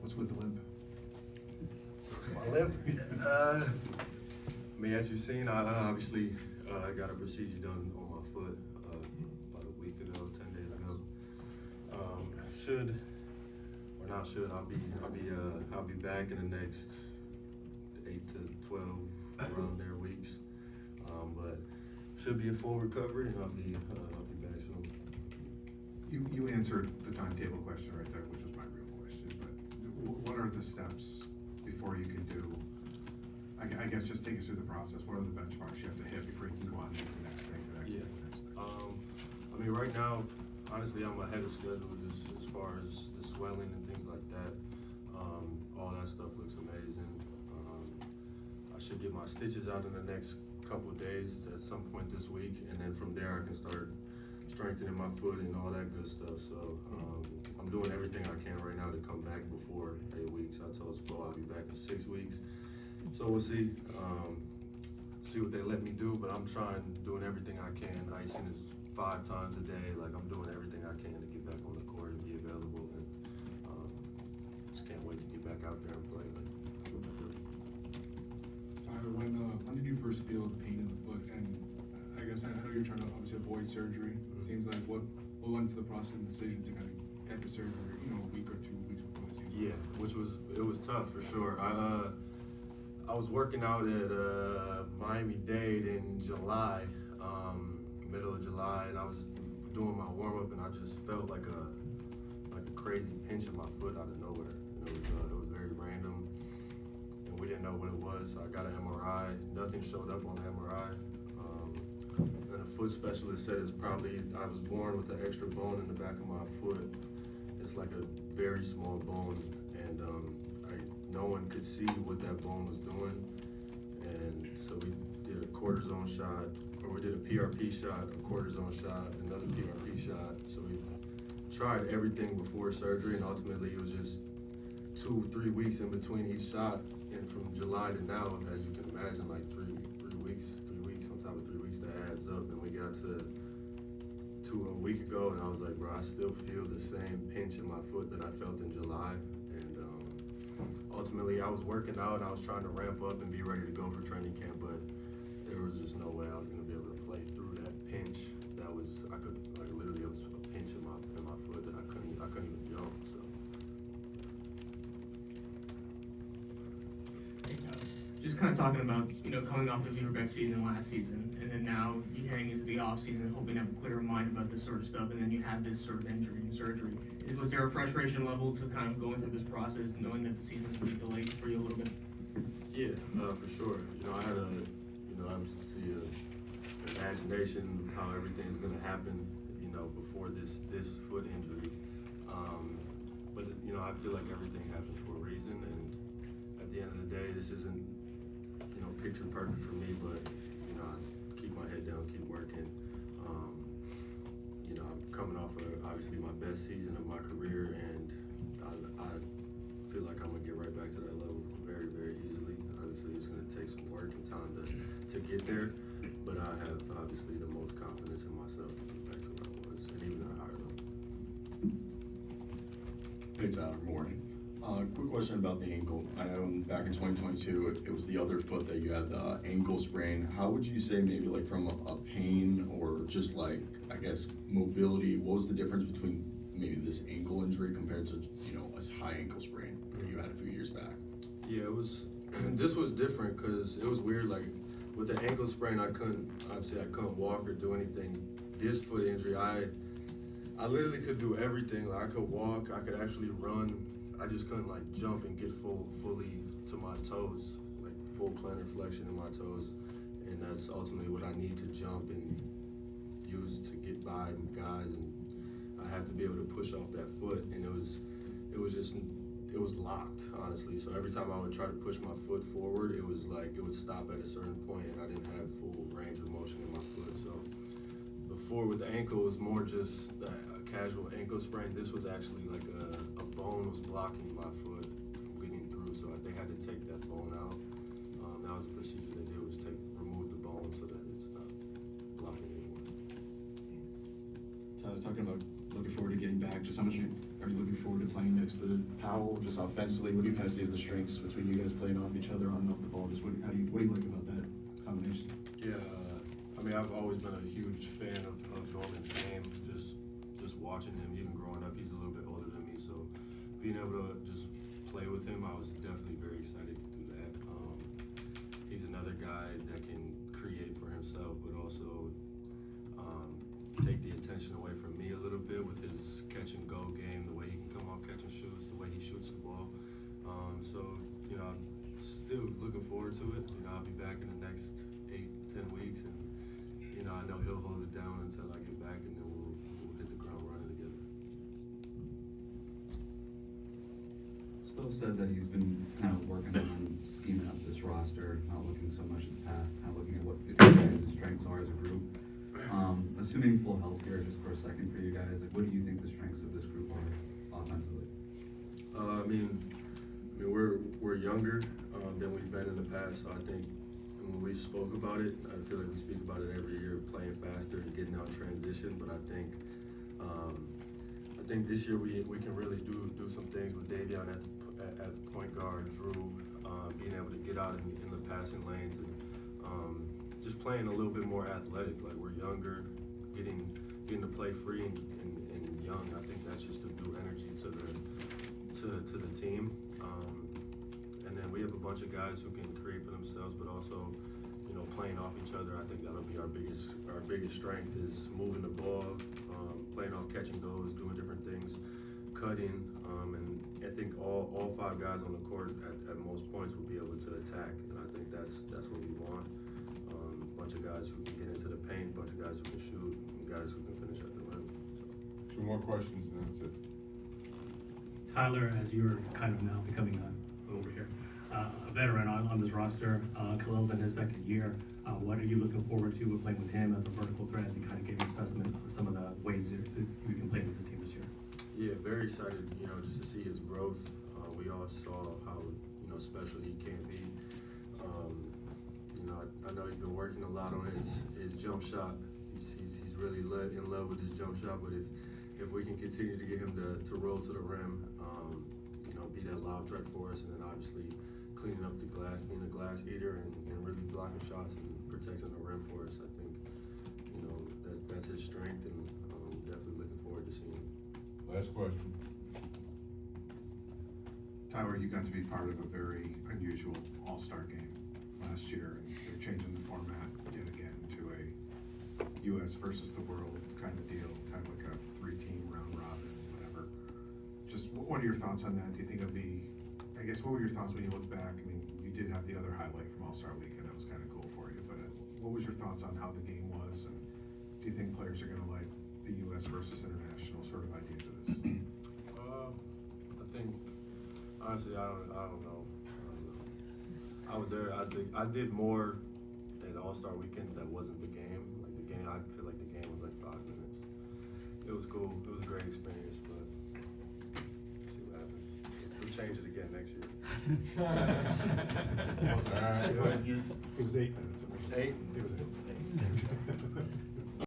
What's with the limp? My limp. I mean, as you've seen, I obviously got a procedure done on my foot about a week ago, 10 days ago. I'll be back in the next 8 to 12 around there weeks. But should be a full recovery, and I'll be back soon. You answered the timetable question right there, which was my real question, but what are the steps before you can do, I guess just take us through the process. What are the benchmarks you have to hit before you can go on and do the next thing, the next thing, the next thing? I mean, right now, honestly, I'm ahead of schedule just as far as the swelling and things like that. All that stuff looks amazing. I should get my stitches out in the next couple of days at some point this week, and then from there I can start strengthening my foot and all that good stuff. So I'm doing everything I can right now to come back before 8 weeks. I told Spo I'll be back in 6 weeks. So we'll see what they let me do, but I'm doing everything I can. Icing is 5 times a day. Like, I'm doing everything I can to get back on the court and be available, and just can't wait to get back out there and play. Like, that's what I do. Tyler, when did you first feel the pain in the foot? And I guess I know you're trying to obviously avoid surgery. It seems like what went into the process and decision to kind of get the surgery, a week or 2 weeks before the season? Yeah, it was tough for sure. I was working out at Miami-Dade in July, middle of July, and I was doing my warm-up, and I just felt like a crazy pinch in my foot out of nowhere. And it was very random, and we didn't know what it was. So I got an MRI. Nothing showed up on the MRI. And a foot specialist said I was born with an extra bone in the back of my foot. It's like a very small bone, and no one could see what that bone was doing. And so we did a cortisone shot, or we did a PRP shot, a cortisone shot, another PRP shot. So we tried everything before surgery, and ultimately it was just 2-3 weeks in between each shot. And from July to now, as you can imagine, like three weeks on top of 3 weeks, that adds up. And we got to a week ago, and I was like, bro, I still feel the same pinch in my foot that I felt in July. And ultimately, I was working out, and I was trying to ramp up and be ready to go for training camp, but there was just no way I was going to be able to play through that pinch. It was a pinch in my foot that I couldn't even jump. So. Just kind of talking about, coming off of your best season last season, and then now you're heading into the off season, hoping to have a clearer mind about this sort of stuff, and then you have this sort of injury and surgery. Was there a frustration level to kind of going through this process, knowing that the season's going to be delayed for you a little bit? Yeah, for sure. I had obviously an imagination of how everything's going to happen, before this foot injury. But I feel like everything happens for a reason, and at the end of the day, this isn't, picture perfect for me, but, I keep my head down, keep working. I'm coming off of, obviously, my best season of my career, and I feel like I'm going to get right back to that level very, very easily. Obviously, it's going to take some work and time to get there, but I have, obviously, the most confidence in myself to get back to where I was, and even at a higher level. Hey Tyler, morning. Quick question about the ankle. I know back in 2022, it was the other foot that you had the ankle sprain. How would you say maybe like from a pain or just like, I guess, mobility, what was the difference between maybe this ankle injury compared to, a high ankle sprain that you had a few years back? Yeah, this was different because it was weird. Like with the ankle sprain, I couldn't walk or do anything. This foot injury, I literally could do everything. Like I could walk, I could actually run. I just couldn't like jump and get fully to my toes, like full plantar flexion in my toes. And that's ultimately what I need to jump and use to get by guys. And I have to be able to push off that foot. And it was locked, honestly. So every time I would try to push my foot forward, it was like it would stop at a certain point, and I didn't have full range of motion in my foot. So before with the ankle, it was more just a casual ankle sprain. This was actually like a bone was blocking my foot from getting through, so they had to take that bone out. That was a procedure they did, was remove the bone so that it's not blocking anymore. Tyler, talking about looking forward to getting back, just how much Are you looking forward to playing next to Powell, just offensively? What do you kind of see as the strengths between you guys playing off each other on and off the ball? Just what do you like about that combination? Yeah, I mean, I've always been a huge fan of Norman's game, just watching him, even growing up, he's a little bit older than me, so being able to just play with him, I was definitely very excited to do that. He's another guy that can create for himself, but also take the attention away from me a little bit with his catch and go game, the way he can come off catch and shoots, the way he shoots the ball. So, you know, I'm still looking forward to it. You know, I'll be back in the next 8-10 weeks, and you know, I know he'll hold it down until I get back, and then we'll hit the ground running together. Spo said that he's been kind of working on scheming up this roster, not looking so much at the past, kind of looking at what the guys' strengths are as a group. Assuming full health here, just for a second for you guys, like what do you think the strengths of this group are offensively? I mean, we're younger than we've been in the past, so I think when we spoke about it, I feel like we speak about it every year, playing faster and getting out transition. But I think this year we can really do some things with Davion at point guard, Drew being able to get out in the passing lanes and just playing a little bit more athletic. Like we're younger, getting to play free and young. I think that's just a new energy to the team. And then we have a bunch of guys who can create for themselves, but also, you know, playing off each other. I think that'll be our biggest strength is moving the ball, playing off catch and goes, doing different things, cutting, and I think all 5 guys on the court at most points will be able to attack, and I think that's what we want. A bunch of guys who can get into the paint, a bunch of guys who can shoot, and guys who can finish at the rim. So. 2 more questions, and that's it. Tyler, as you're kind of now becoming over here, a veteran on this roster, Khalil's in his 2nd year. What are you looking forward to with playing with him as a vertical threat as he kind of gave an assessment of some of the ways that you can play with this team this year? Yeah, very excited, you know, just to see his growth. We all saw how, you know, special he can be. You know, I know he's been working a lot on his jump shot. He's really in love with his jump shot, but if we can continue to get him to roll to the rim, you know, be that lob threat for us, and then obviously cleaning up the glass, being a glass eater, and really blocking shots and protecting the rim for us, I think, you know, that's his strength, and definitely looking forward to seeing him. Last question. Tyler, you got to be part of a very unusual all-star game last year, and they're changing the format yet again to a U.S. versus the world kind of deal, kind of like a 3-team round robin, whatever. Just what are your thoughts on that? Do you think it'll be, I guess, what were your thoughts when you look back? I mean, you did have the other highlight from All-Star Weekend, that was kind of cool for you, but what was your thoughts on how the game was, and do you think players are gonna like the U.S. versus international sort of idea to this? I think, honestly, I don't know. I was there. I did more at All-Star Weekend that wasn't the game. Like the game, I feel like the game was like 5 minutes. It was cool. It was a great experience, but let's see what happens. We'll change it again next year. All right, thank you. It was 8 minutes. 8? It was 8.